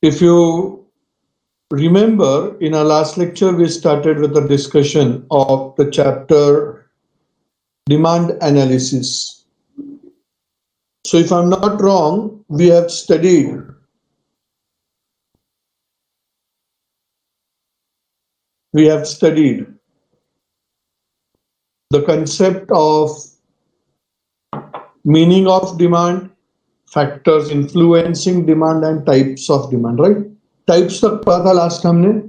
If you remember, in our last lecture, we started with a discussion of the chapter demand analysis. So if I'm not wrong, we have studied the concept of meaning of demand, factors influencing demand, and types of demand, right? Types तक पढ़ा था last हमने.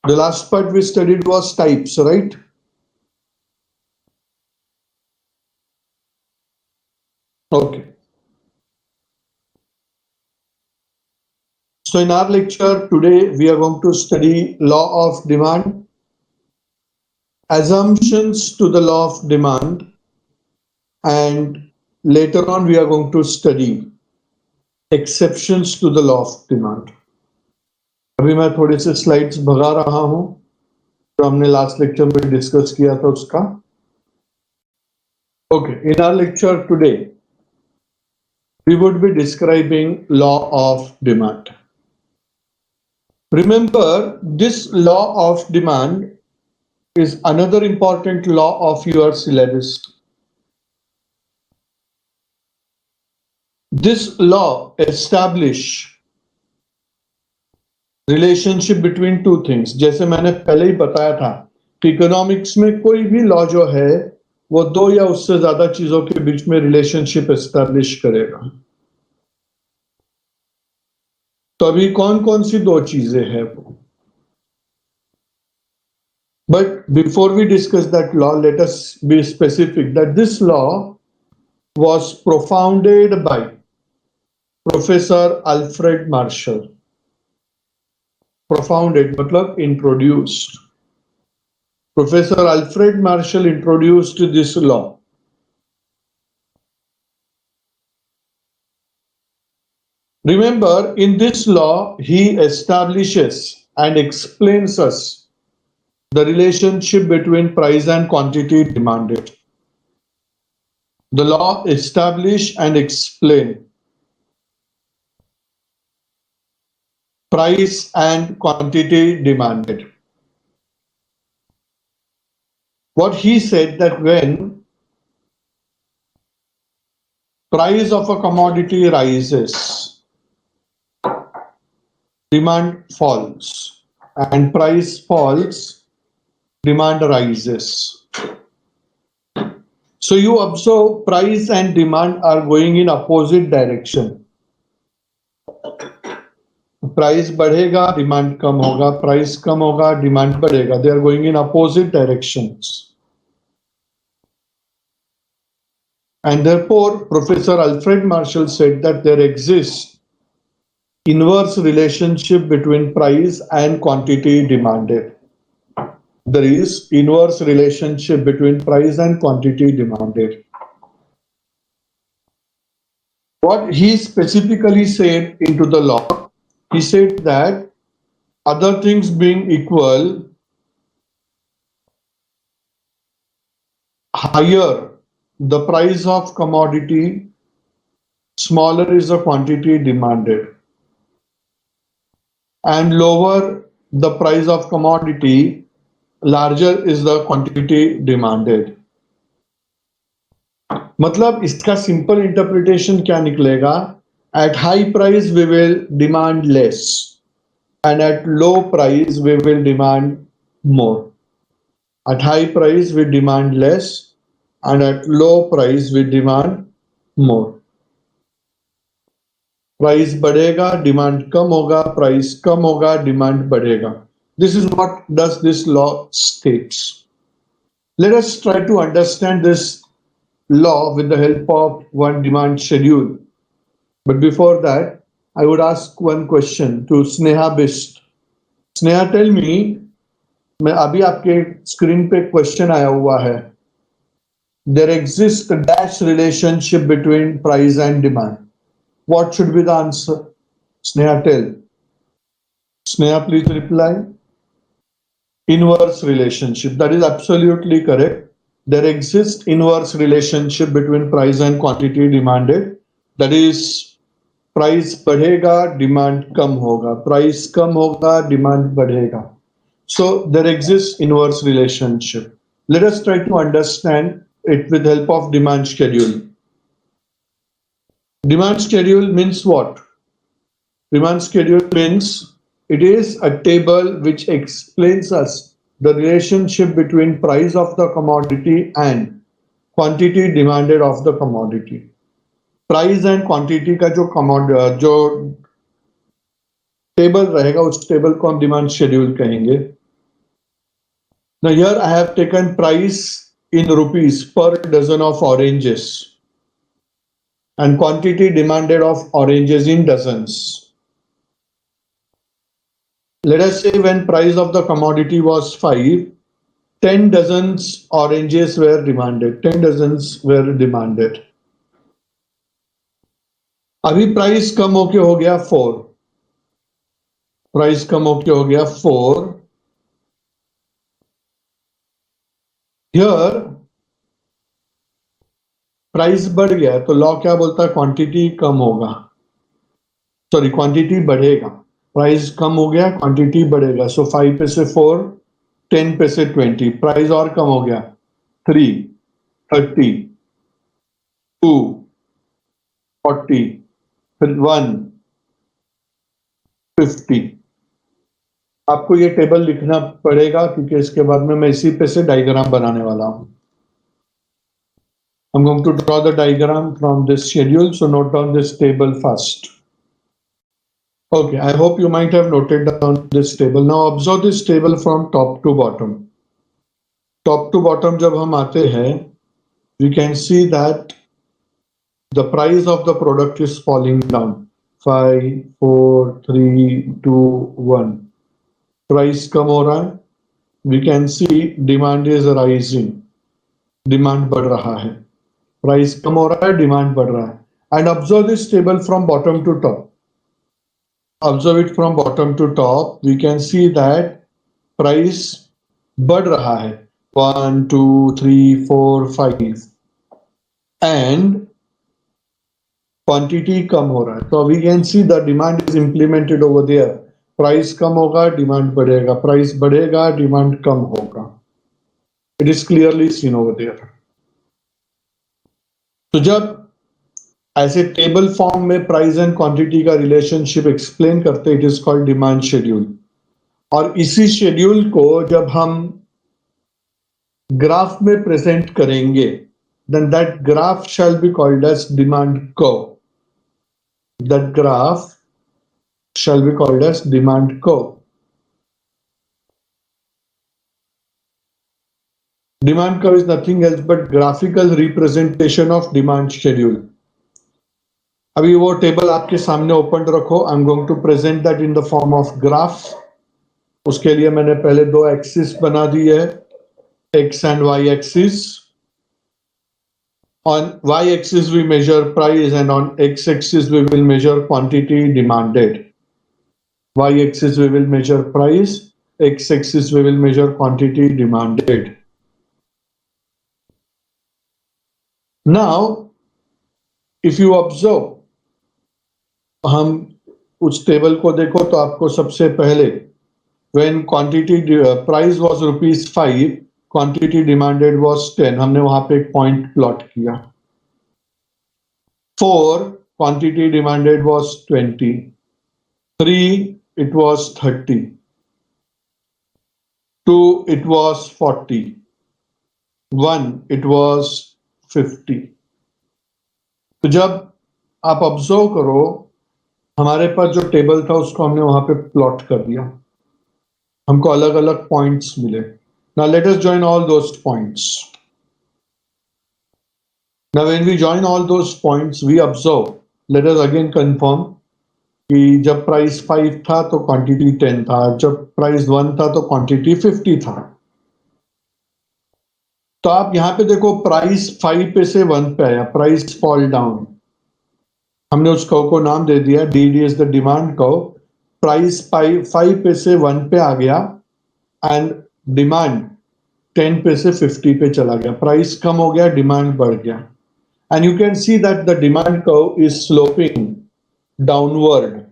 The last part we studied was types, right? Okay. So in our lecture today, we are going to study law of demand, assumptions to the law of demand, and later on we are going to study exceptions to the law of demand. अभी मैं थोड़े से slides भगा रहा हूं जो हमने last lecture में डिस्कस किया था उसका. Okay, in our lecture today, we would be describing law of demand. Remember, this law of demand is another important law of your syllabus. This law establishes relationship between two things. जैसे मैंने पहले ही बताया था कि economics में कोई भी law जो है वो दो या उससे ज्यादा चीजों के बीच में रिलेशनशिप एस्टैब्लिश करेगा. तो अभी कौन कौन सी दो चीजें हैं वो. But before we discuss that law, let us be specific that this law was propounded by Professor Alfred Marshall. Propounded मतलब introduced. Professor Alfred Marshall introduced this law. Remember, in this law, he establishes and explains us the relationship between price and quantity demanded. The law establish and explain price and quantity demanded. What he said that when price of a commodity rises, demand falls, and price falls, demand rises. So you observe price and demand are going in opposite direction. Price बढ़ेगा, demand कम होगा, price कम होगा, demand बढ़ेगा. They are going in opposite directions. And therefore, Professor Alfred Marshall said that there exists inverse relationship between price and quantity demanded. There is inverse relationship between price and quantity demanded. What he specifically said into the law, he said that other things being equal, higher the price of commodity, smaller is the quantity demanded, and lower the price of commodity, larger is the quantity demanded. मतलब इसका simple interpretation क्या निकलेगा? At high price we will demand less, and at low price we will demand more. At high price we demand less, and at low price we demand more. Price बढ़ेगा, demand कम होगा, price कम होगा, demand बढ़ेगा. This is what does this law states. Let us try to understand this law with the help of one demand schedule. But before that, I would ask one question to Sneha Bist. Sneha, tell me, मैं अभी आपके screen पे question आया हुआ है. There exists a dash relationship between price and demand. What should be the answer? Sneha, tell. Sneha, please reply. Inverse relationship. That is absolutely correct. There exists inverse relationship between price and quantity demanded. That is, price बढ़ेगा, demand कम होगा, price कम होगा, demand बढ़ेगा. So there exists inverse relationship. Let us try to understand it with help of demand schedule. Demand schedule means what? Demand schedule means it is a table which explains us the relationship between price of the commodity and quantity demanded of the commodity. Price and quantity का जो table रहेगा उस table को हम demand schedule कहेंगे. Now here I have taken price in rupees per dozen of oranges and quantity demanded of oranges in dozens. Let us say when price of the commodity was 5, 10 dozens oranges were demanded. 10 dozens were demanded. अभी price कम होके हो गया 4. Price कम होके हो गया 4. Here price बढ़ गया तो लॉ क्या बोलता है? क्वांटिटी कम होगा, सॉरी क्वांटिटी बढ़ेगा. प्राइस कम हो गया, क्वांटिटी बढ़ेगा. सो 5 पे से 4, 10 पे से 20. प्राइस और कम हो गया, 3, 30, 2, 40, फिर 1, 50. आपको ये टेबल लिखना पड़ेगा क्योंकि इसके बाद में मैं इसी पे से डायग्राम बनाने वाला हूं. I'm going to draw the diagram from this schedule, so note down this table first. Okay, I hope you might have noted down this table. Now observe this table from top to bottom. Top to bottom जब हम आते हैं, we can see that the price of the product is falling down. 5, 4, 3, 2, 1. Price कम हो रहा है. We can see demand is rising. Demand बढ़ रहा है. Price कम हो रहा है, demand बढ़ रहा है. And observe this table from bottom to top. Observe it from bottom to top. We can see that price बढ़ रहा है. 1, 2, 3, 4, 5. And quantity कम हो रहा है. So we can see the demand is implemented over there. Price कम होगा, demand बढ़ेगा. Price बढ़ेगा, demand कम होगा. It is clearly seen over there. तो जब ऐसे टेबल फॉर्म में प्राइस एंड क्वांटिटी का रिलेशनशिप एक्सप्लेन करते, it is called demand schedule. और इसी शेड्यूल को जब हम ग्राफ में प्रेजेंट करेंगे, then that graph shall be called as demand curve. That graph shall be called as demand curve. Demand curve is nothing else but graphical representation of demand schedule. अभी वो table आपके सामने open रखो. I am going to present that in the form of graph. उसके लिए मैंने पहले 2 axis बना दी है, X and Y axis. On y-axis we measure price and on x-axis we will measure quantity demanded. Y-axis we will measure price, x-axis we will measure quantity demanded. Now, if you observe, हम उस table को देखो तो आपको सबसे पहले when quantity price was ₹5, quantity demanded was 10. हमने वहां पे एक पॉइंट प्लॉट किया. 4, quantity demanded was 20. 3, it was 30. 2, it was 40. 1, it was 50. तो जब आप ऑब्जर्व करो, हमारे पास जो टेबल था उसको हमने वहां पे प्लॉट कर दिया. हमको अलग अलग पॉइंट्स मिले. Now let us join all those points. Now when we join all those points, we observe. Let us again confirm कि जब प्राइस 5 था तो क्वांटिटी 10 था, जब प्राइस 1 था तो क्वांटिटी 50 था. तो आप यहां पे देखो प्राइस 5 पे से 1 पे आया, प्राइस फॉल डाउन. हमने उस कर्व को नाम दे दिया DD is the demand curve. Price 5 पे से 1 पे आ गया एंड डिमांड 10 पे से 50 पे चला गया. प्राइस कम हो गया, डिमांड बढ़ गया. And you can see that the demand curve is sloping. downward.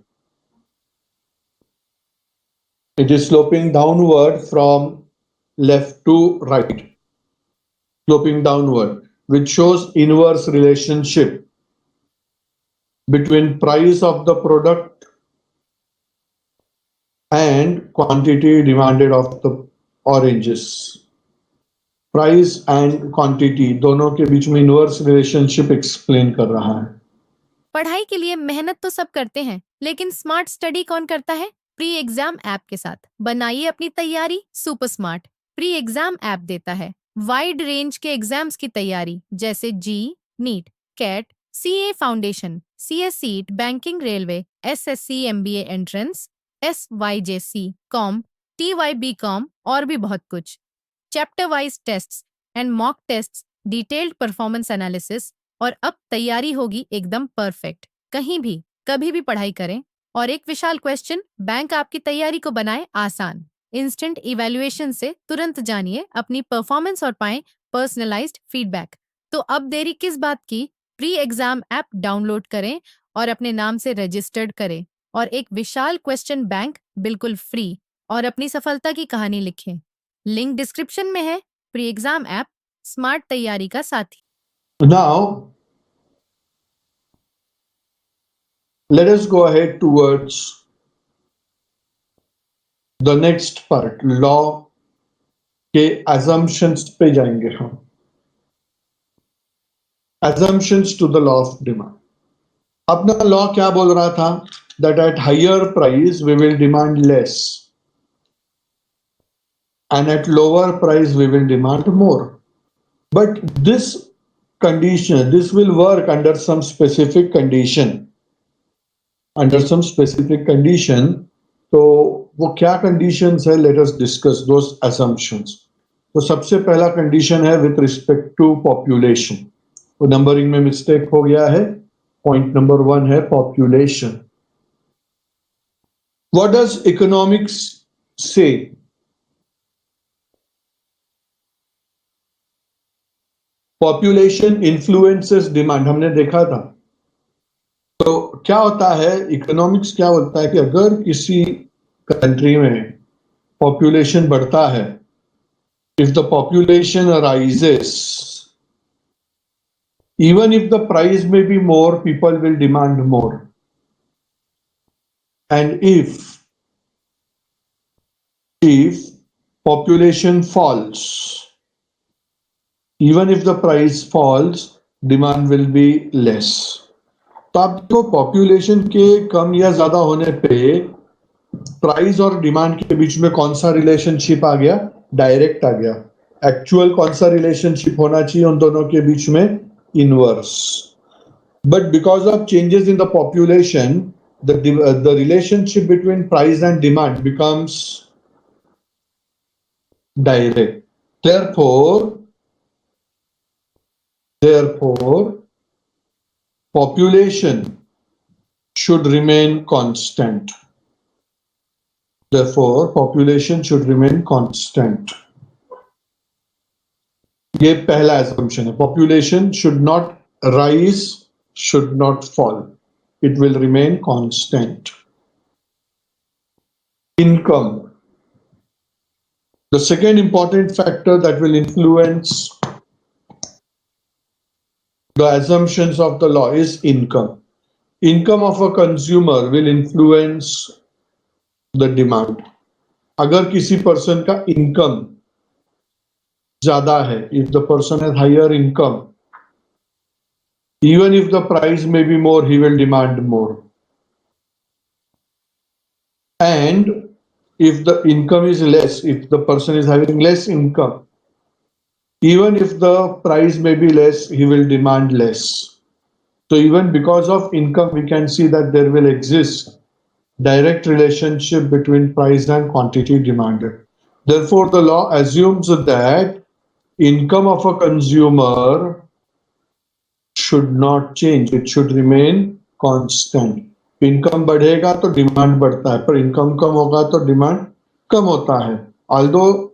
It is sloping downward from left to right, sloping downward, which shows inverse relationship between price of the product and quantity demanded of the oranges. Price and quantity दोनों के बीच में inverse relationship explain कर रहा है। पढ़ाई के लिए मेहनत तो सब करते हैं, लेकिन स्मार्ट स्टडी कौन करता है? प्री एग्जाम ऐप के साथ बनाइए अपनी तैयारी super smart. Pre exam app देता है वाइड रेंज के एग्जाम्स की तैयारी, जैसे JEE, NEET, CAT, CA foundation, CSEET, banking, railway, SSC, MBA entrance, SYJC com, TYB com और भी बहुत कुछ। Chapter wise tests and mock tests, detailed performance analysis, और अब तैयारी होगी एकदम परफेक्ट। कहीं भी कभी भी पढ़ाई करें। और एक विशाल क्वेश्चन बैंक आपकी तैयारी को बनाए आसान। इंस्टेंट इवैल्यूएशन से तुरंत जानिए अपनी परफॉर्मेंस और पाएं पर्सनलाइज्ड फीडबैक। तो अब देरी किस बात की? प्री एग्जाम ऐप डाउनलोड करें और अपने नाम से रजिस्टर्ड करें और एक विशाल क्वेश्चन बैंक बिल्कुल फ्री और अपनी सफलता की कहानी लिखें। लिंक डिस्क्रिप्शन में है। प्री एग्जाम ऐप स्मार्ट तैयारी का साथी। Now, let us go ahead towards the next part. Law के assumptions पे जाएंगे हम। Assumptions to the law of demand. अपना law क्या बोल रहा था? That at higher price we will demand less, and at lower price we will demand more. But this condition, this will work under some specific condition. Under some specific condition, तो वो क्या conditions है? Let us discuss those assumptions. तो सबसे पहला condition है with respect to population. तो numbering में मिस्टेक हो गया है। Point number 1 है population. What does economics say? Population influences demand. हमने देखा था। तो क्या होता है? इकोनॉमिक्स क्या बोलता है कि अगर किसी कंट्री में पॉपुलेशन बढ़ता है, if the population rises, even if the price may be more, people will demand more. And if population falls, even if the price falls, demand will be less. तो आपको पॉपुलेशन के कम या ज्यादा होने पे प्राइस और डिमांड के बीच में कौन सा रिलेशनशिप आ गया? डायरेक्ट आ गया। एक्चुअल कौन सा रिलेशनशिप होना चाहिए उन दोनों के बीच में? Inverse. But because of changes in the population, the relationship between price and demand becomes direct. Therefore, population should remain constant. Therefore, population should remain constant. ये पहला assumption है। Population should not rise, should not fall. It will remain constant. Income. The second important factor that will influence the assumptions of the law is income. Income of a consumer will influence the demand. अगर किसी person का income ज्यादा है, if the person has higher income, even if the price may be more, he will demand more. And if the income is less, if the person is having less income, even if the price may be less, he will demand less. So even because of income, we can see that there will exist direct relationship between price and quantity demanded. Therefore, the law assumes that income of a consumer should not change. It should remain constant. Income बढ़ेगा तो demand बढ़ता है, पर income कम होगा तो demand कम होता है. Although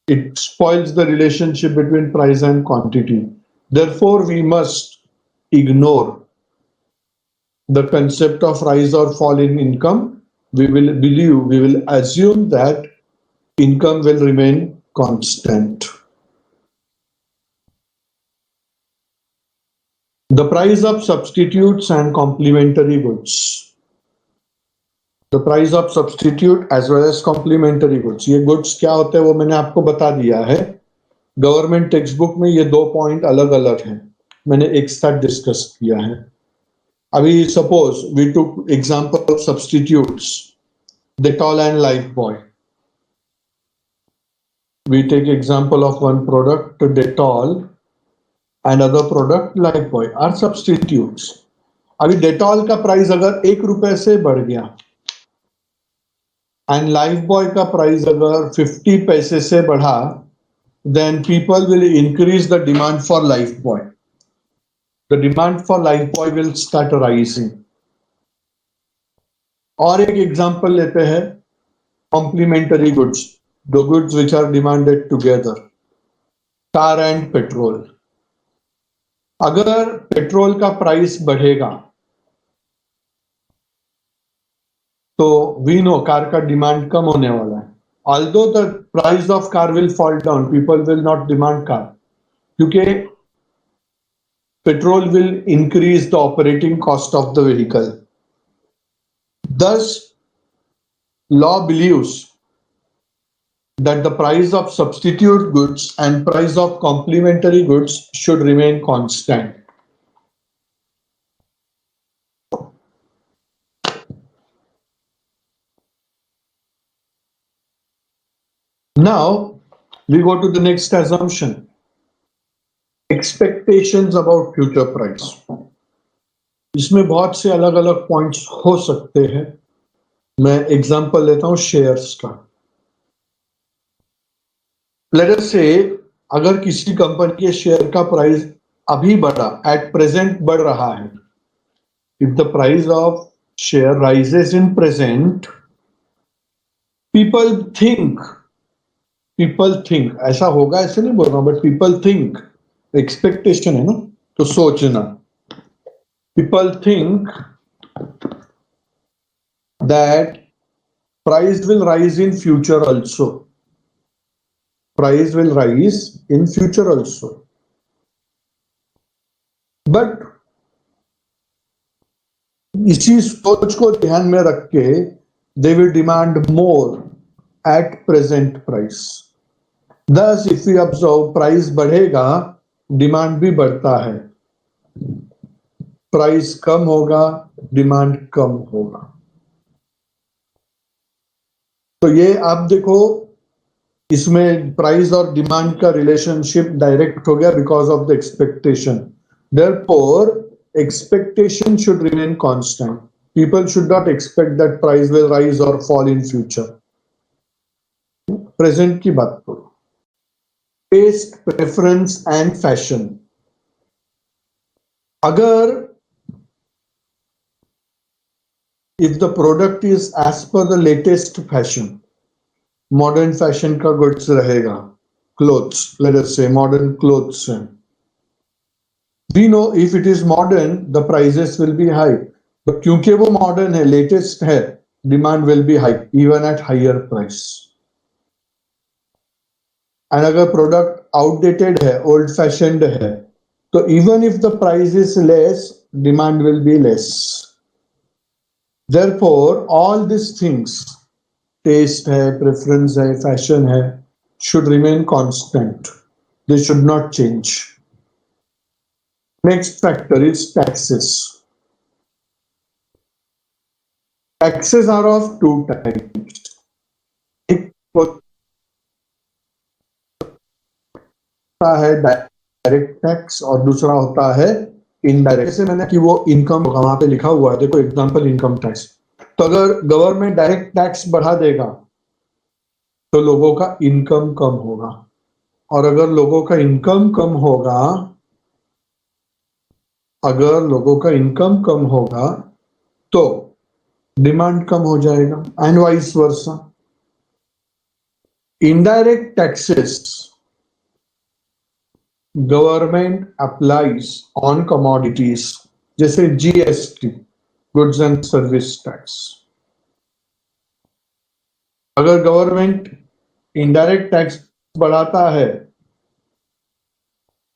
it spoils the relationship between price and quantity. Therefore, we must ignore the concept of rise or fall in income, we will assume that income will remain constant. The price of substitutes and complementary goods. The price of substitute as well as complementary goods. ये goods क्या होते हैं वो मैंने आपको बता दिया है. गवर्नमेंट टेक्स्ट बुक में ये 2 पॉइंट अलग अलग हैं, मैंने एक साथ डिस्कस किया है. अभी suppose we took example of substitutes, Dettol and Lifebuoy. We take example of one product, Dettol, and other product Lifebuoy are substitutes. अभी Dettol का प्राइस अगर 1 रुपए से बढ़ गया एंड Lifebuoy का प्राइस अगर 50 पैसे से बढ़ा, then people will increase the demand for Lifebuoy. The demand for Lifebuoy will start rising. और एक एग्जांपल लेते हैं complementary goods, the goods which are demanded together, car and petrol. अगर पेट्रोल का प्राइस बढ़ेगा तो वी नो कार का demand कम होने वाला है. Although the price of car will fall down, people will not demand car, क्योंकि petrol will increase the operating cost of the vehicle. Thus, law believes that the price of substitute goods and price of complementary goods should remain constant. Now, we go to the next assumption. Expectations about future price. इसमें बहुत से अलग अलग points हो सकते हैं. मैं example लेता हूं शेयर्स का. लेट अस से अगर किसी कंपनी के शेयर का प्राइस अभी बढ़ा, एट प्रेजेंट बढ़ रहा है, if the price of share rises in present, people think ऐसा होगा, ऐसे नहीं बोल रहा, बट पीपल थिंक, एक्सपेक्टेशन है ना, तो सोचना. People think that price will rise in future also. Price will rise in future also. But इसी सोच को ध्यान में रख के they will demand more at present price. Thus, if we observe price बढ़ेगा, डिमांड भी बढ़ता है. प्राइस कम होगा, डिमांड कम होगा. तो ये आप देखो, इसमें प्राइस और डिमांड का रिलेशनशिप डायरेक्ट हो गया because of the expectation. Therefore expectation should remain constant. People should not expect that price will rise और फॉल इन फ्यूचर. प्रेजेंट की बात करो. Taste, preference and fashion. अगर if the product is as per the latest fashion, modern fashion का goods रहेगा, clothes, let us say modern clothes, we know if it is modern the prices will be high, but क्योंकि वो modern है, latest है, demand will be high even at higher price. and अगर product outdated है, old fashioned है, तो even if the price is less, demand will be less. Therefore, all these things, taste है, preference है, fashion है, should remain constant. They should not change. Next factor is taxes. Taxes are of two types. एक होता है direct tax और दूसरा होता है इनडायरेक्ट. जैसे मैंने कि वो इनकम वहां पे लिखा हुआ है, देखो एग्जांपल इनकम टैक्स. तो अगर गवर्नमेंट डायरेक्ट टैक्स बढ़ा देगा तो लोगों का इनकम कम होगा, और अगर लोगों का इनकम कम होगा, तो डिमांड कम हो जाएगा, and vice versa. Indirect taxes government applies on commodities, जैसे GST. Goods and service tax. अगर गवर्नमेंट इनडायरेक्ट टैक्स बढ़ाता है,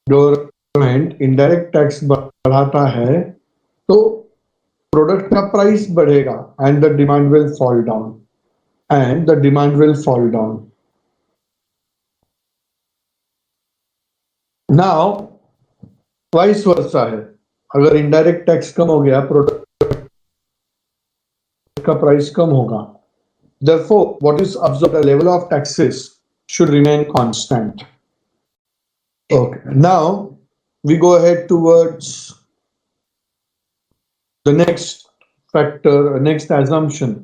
गवर्नमेंट इनडायरेक्ट टैक्स बढ़ाता है तो प्रोडक्ट का प्राइस बढ़ेगा and the demand will fall down, and the demand will fall down. Now vice versa है, अगर इनडायरेक्ट टैक्स कम हो गया, प्रोडक्ट का प्राइस कम होगा। Therefore, what is observed, the level of taxes should remain constant. Okay, now we go ahead towards the next factor, next assumption.